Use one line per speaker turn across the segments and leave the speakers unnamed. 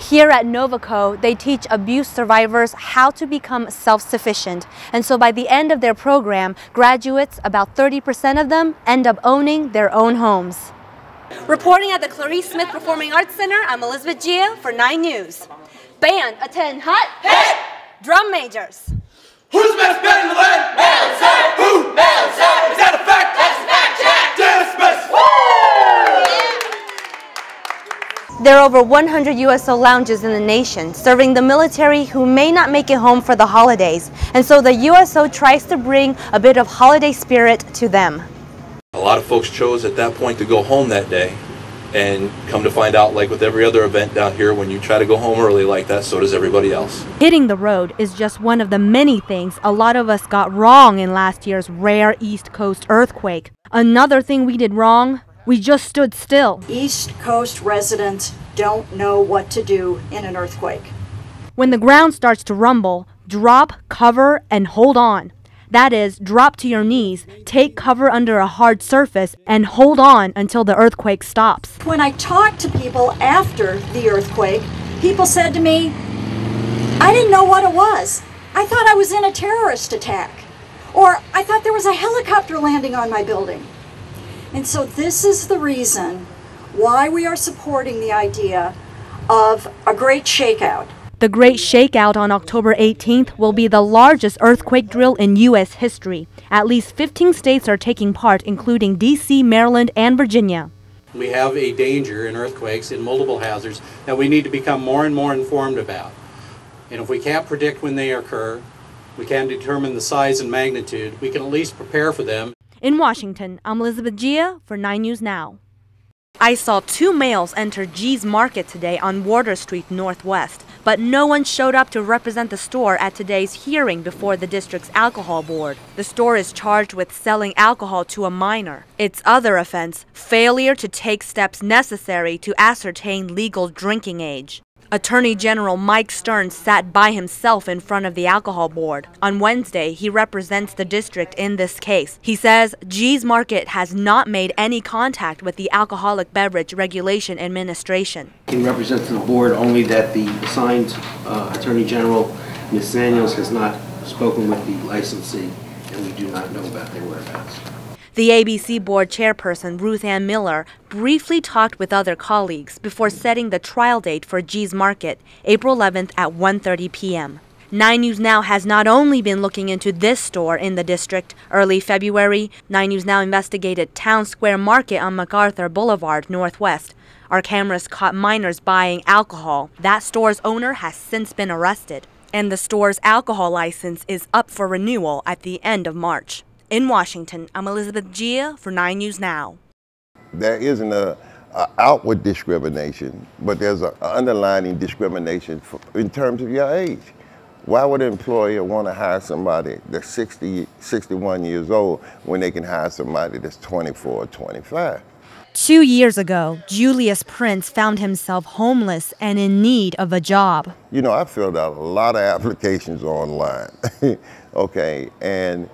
Here at Novaco, they teach abuse survivors how to become self-sufficient. And so by the end of their program, graduates, about 30% of them, end up owning their own homes. Reporting at the Clarice Smith Performing Arts Center, I'm Elizabeth Gia for 9 News. Band, attend hot. Hit! Drum majors.
Who's the best band in the land? Male, sir! Who? Male, sir! Is that a fact? That's a fact, Jack! Dismiss! Woo!
There are over 100 USO lounges in the nation, serving the military who may not make it home for the holidays. And so the USO tries to bring a bit of holiday spirit to them.
A lot of folks chose at that point to go home that day, and come to find out, like with every other event down here, when you try to go home early like that, so does everybody else.
Hitting the road is just one of the many things a lot of us got wrong in last year's rare East Coast earthquake. Another thing we did wrong, we just stood still.
East Coast residents don't know what to do in an earthquake.
When the ground starts to rumble, drop, cover, and hold on. That is, drop to your knees, take cover under a hard surface, and hold on until the earthquake stops.
When I talked to people after the earthquake, people said to me, I didn't know what it was. I thought I was in a terrorist attack. Or I thought there was a helicopter landing on my building. And so this is the reason why we are supporting the idea of a great shakeout.
The Great Shakeout on October 18th will be the largest earthquake drill in U.S. history. At least 15 states are taking part, including D.C., Maryland, and Virginia.
We have a danger in earthquakes, in multiple hazards, that we need to become more and more informed about. And if we can't predict when they occur, we can't determine the size and magnitude, we can at least prepare for them.
In Washington, I'm Elizabeth Gia for 9 News Now. I saw 2 males enter G's Market today on Water Street Northwest, but no one showed up to represent the store at today's hearing before the district's alcohol board. The store is charged with selling alcohol to a minor. Its other offense, failure to take steps necessary to ascertain legal drinking age. Attorney General Mike Stern sat by himself in front of the alcohol board. On Wednesday, he represents the district in this case. He says G's Market has not made any contact with the Alcoholic Beverage Regulation Administration.
He represents the board only that the assigned Attorney General, Ms. Samuels, has not spoken with the licensee, and we do not know about their whereabouts.
The ABC board chairperson, Ruth Ann Miller, briefly talked with other colleagues before setting the trial date for G's Market, April 11th at 1:30 p.m. 9 News Now has not only been looking into this store in the district. Early February, 9 News Now investigated Town Square Market on MacArthur Boulevard, Northwest. Our cameras caught minors buying alcohol. That store's owner has since been arrested, and the store's alcohol license is up for renewal at the end of March. In Washington, I'm Elizabeth Gia for 9 News Now.
There isn't an outward discrimination, but there's an underlying discrimination in terms of your age. Why would an employer want to hire somebody that's 60, 61 years old when they can hire somebody that's 24 or 25?
2 years ago, Julius Prince found himself homeless and in need of a job.
You know, I filled out a lot of applications online, okay, and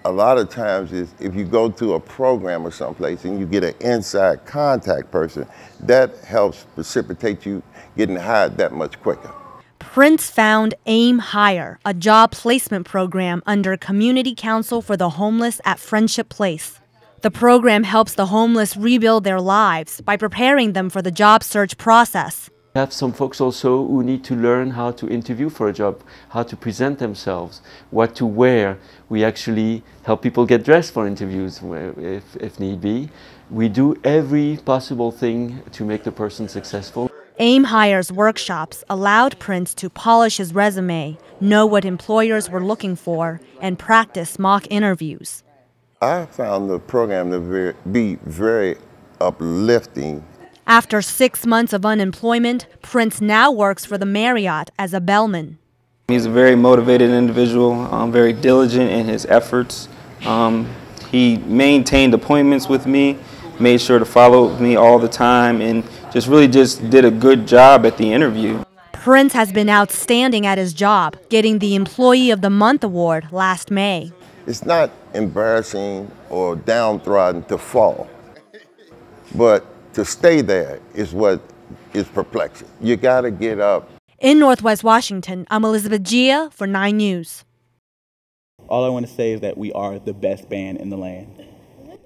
a lot of times is if you go to a program or someplace and you get an inside contact person, that helps precipitate you getting hired that much quicker.
Prince found AIM Hire, a job placement program under Community Council for the Homeless at Friendship Place. The program helps the homeless rebuild their lives by preparing them for the job search process.
We have some folks also who need to learn how to interview for a job, how to present themselves, what to wear. We actually help people get dressed for interviews if need be. We do every possible thing to make the person successful.
AIM Hire's workshops allowed Prince to polish his resume, know what employers were looking for, and practice mock interviews.
I found the program to be very uplifting.
After 6 months of unemployment, Prince now works for the Marriott as a bellman.
He's a very motivated individual, very diligent in his efforts. He maintained appointments with me, made sure to follow me all the time, and just did a good job at the interview.
Prince has been outstanding at his job, getting the Employee of the Month award last May.
It's not embarrassing or downtrodden to fall, but to stay there is what is perplexing. You got to get up.
In Northwest Washington, I'm Elizabeth Gia for 9 News.
All I want to say is that we are the best band in the land.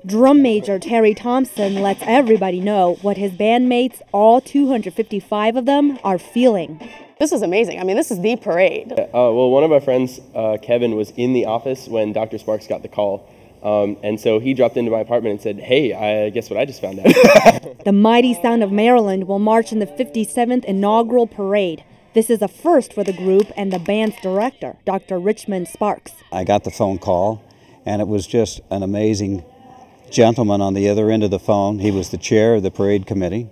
Drum major Terry Thompson lets everybody know what his bandmates, all 255 of them, are feeling.
This is amazing. I mean, this is the parade.
Well, one of my friends, Kevin, was in the office when Dr. Sparks got the call. And so he dropped into my apartment and said, "Hey, I guess what I just found out."
The mighty sound of Maryland will march in the 57th inaugural parade. This is a first for the group and the band's director, Dr. Richmond Sparks.
I got the phone call, and it was just an amazing gentleman on the other end of the phone. He was the chair of the parade committee,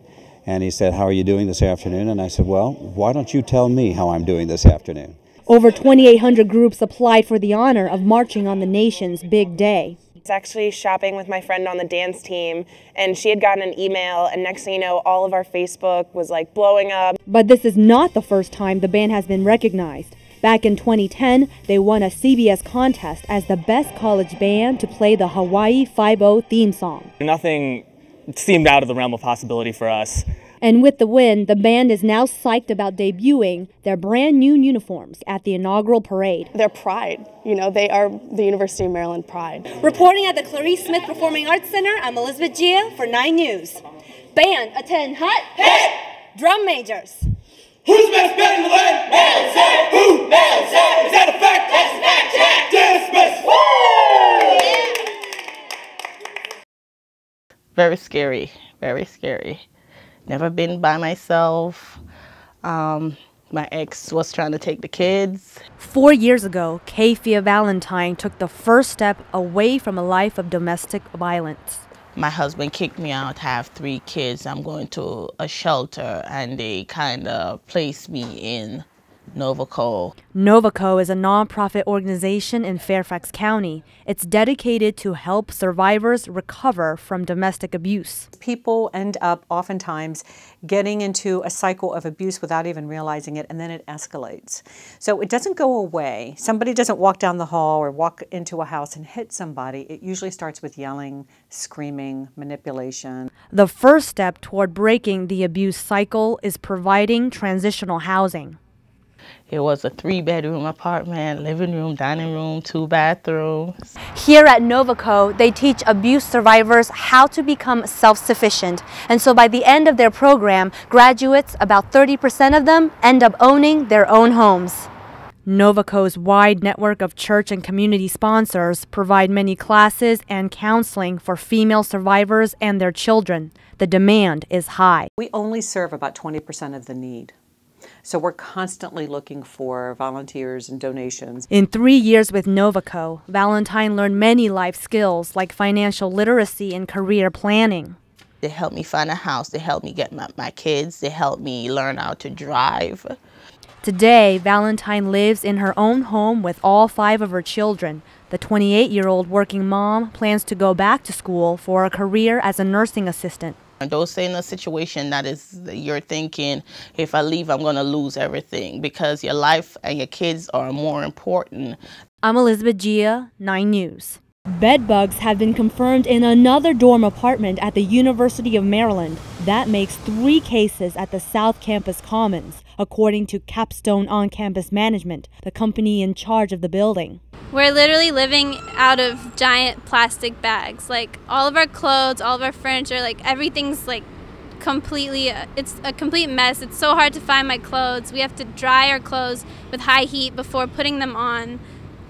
and he said, "How are you doing this afternoon?" And I said, "Well, why don't you tell me how I'm doing this afternoon?"
Over 2,800 groups applied for the honor of marching on the nation's big day.
I was actually shopping with my friend on the dance team, and she had gotten an email, and next thing you know, all of our Facebook was like blowing up.
But this is not the first time the band has been recognized. Back in 2010, they won a CBS contest as the best college band to play the Hawaii Five-0 theme song.
Nothing seemed out of the realm of possibility for us.
And with the win, the band is now psyched about debuting their brand new uniforms at the inaugural parade.
Their pride. You know, they are the University of Maryland pride.
Reporting at the Clarice Smith Performing Arts Center, I'm Elizabeth Gia for 9 News. Band, attend hut.
Hit!
Drum majors.
Who's the best band in the land? Maryland said. Who? Maryland said. Is that a fact? That's a fact check. Dismiss. Woo!
Very scary. Very scary. Never been by myself. My ex was trying to take the kids.
4 years ago, Kafia Valentine took the first step away from a life of domestic violence.
My husband kicked me out, have 3 kids. I'm going to a shelter, and they kind of placed me in Novaco.
Novaco is a nonprofit organization in Fairfax County. It's dedicated to help survivors recover from domestic abuse.
People end up oftentimes getting into a cycle of abuse without even realizing it, and then it escalates. So it doesn't go away. Somebody doesn't walk down the hall or walk into a house and hit somebody. It usually starts with yelling, screaming, manipulation.
The first step toward breaking the abuse cycle is providing transitional housing.
It was a 3-bedroom apartment, living room, dining room, 2 bathrooms.
Here at Novaco, they teach abuse survivors how to become self-sufficient. And so by the end of their program, graduates, about 30% of them, end up owning their own homes. Novaco's wide network of church and community sponsors provide many classes and counseling for female survivors and their children. The demand is high.
We only serve about 20% of the need. So we're constantly looking for volunteers and donations.
In 3 years with Novaco, Valentine learned many life skills like financial literacy and career planning.
They helped me find a house. They helped me get my kids. They helped me learn how to drive.
Today, Valentine lives in her own home with all 5 of her children. The 28-year-old working mom plans to go back to school for a career as a nursing assistant.
Don't stay in a situation that is you're thinking, if I leave, I'm going to lose everything, because your life and your kids are more important.
I'm Elizabeth Gia, 9 News. Bed bugs have been confirmed in another dorm apartment at the University of Maryland. That makes 3 cases at the South Campus Commons, according to Capstone On-Campus Management, the company in charge of the building.
We're literally living out of giant plastic bags. Like, all of our clothes, all of our furniture, like everything's like completely, it's a complete mess. It's so hard to find my clothes. We have to dry our clothes with high heat before putting them on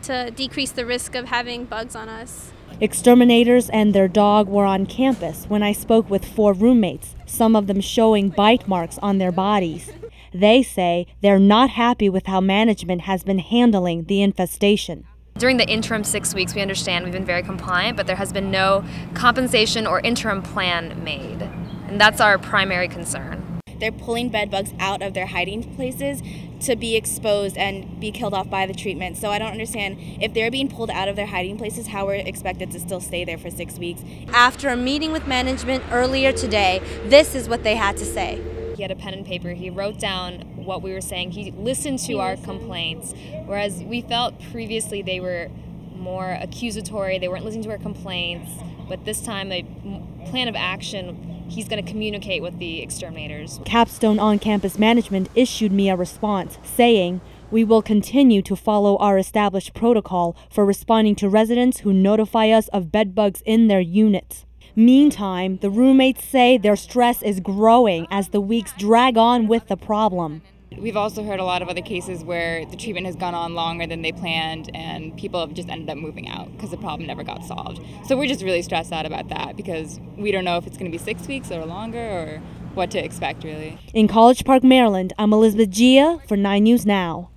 to decrease the risk of having bugs on us.
Exterminators and their dog were on campus when I spoke with 4 roommates, some of them showing bite marks on their bodies. They say they're not happy with how management has been handling the infestation.
During the interim 6 weeks, we understand we've been very compliant, but there has been no compensation or interim plan made. And that's our primary concern.
They're pulling bed bugs out of their hiding places to be exposed and be killed off by the treatment. So I don't understand, if they're being pulled out of their hiding places, how we're expected to still stay there for 6 weeks.
After a meeting with management earlier today, this is what they had to say.
He had a pen and paper. He wrote down what we were saying. He listened to our complaints, whereas we felt previously they were more accusatory. They weren't listening to our complaints. But this time, a plan of action, he's going to communicate with the exterminators.
Capstone on-campus management issued me a response saying, "We will continue to follow our established protocol for responding to residents who notify us of bed bugs in their units." Meantime, the roommates say their stress is growing as the weeks drag on with the problem.
We've also heard a lot of other cases where the treatment has gone on longer than they planned and people have just ended up moving out because the problem never got solved. So we're just really stressed out about that because we don't know if it's going to be 6 weeks or longer or what to expect, really.
In College Park, Maryland, I'm Elizabeth Gia for 9 News Now.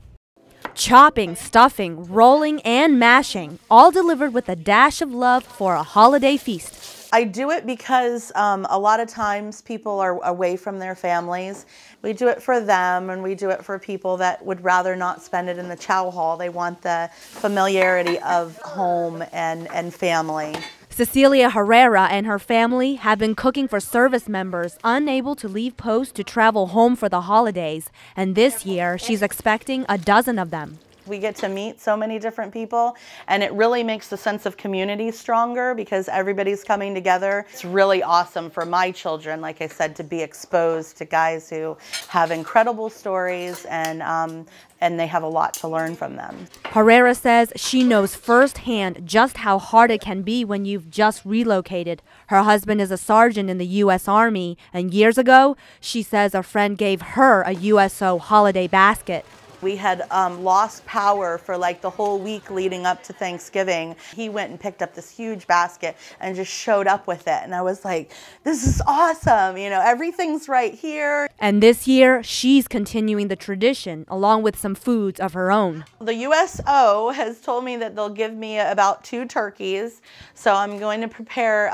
Chopping, stuffing, rolling, and mashing, all delivered with a dash of love for a holiday feast.
I do it because a lot of times people are away from their families. We do it for them, and we do it for people that would rather not spend it in the chow hall. They want the familiarity of home and family.
Cecilia Herrera and her family have been cooking for service members unable to leave post to travel home for the holidays, and this year she's expecting a dozen of them.
We get to meet so many different people, and it really makes the sense of community stronger because everybody's coming together. It's really awesome for my children, like I said, to be exposed to guys who have incredible stories and they have a lot to learn from them.
Herrera says she knows firsthand just how hard it can be when you've just relocated. Her husband is a sergeant in the U.S. Army, and years ago, she says a friend gave her a USO holiday basket.
We had lost power for like the whole week leading up to Thanksgiving. He went and picked up this huge basket and just showed up with it. And I was like, this is awesome. You know, everything's right here.
And this year, she's continuing the tradition along with some foods of her own.
The USO has told me that they'll give me about 2 turkeys. So I'm going to prepare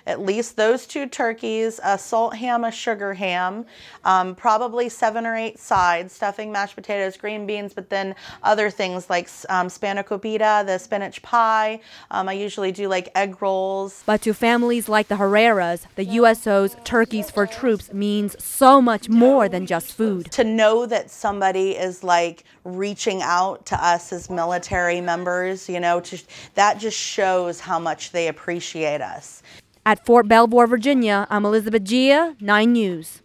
at least those 2 turkeys, a salt ham, a sugar ham, probably 7 or 8 sides, stuffing, mashed potatoes, green beans, but then other things like spanakopita, the spinach pie. I usually do like egg rolls.
But to families like the Herreras, the USO's Turkeys for Troops means so much more than just food.
To know that somebody is like reaching out to us as military members, you know, that just shows how much they appreciate us.
At Fort Belvoir, Virginia, I'm Elizabeth Gia, 9 News.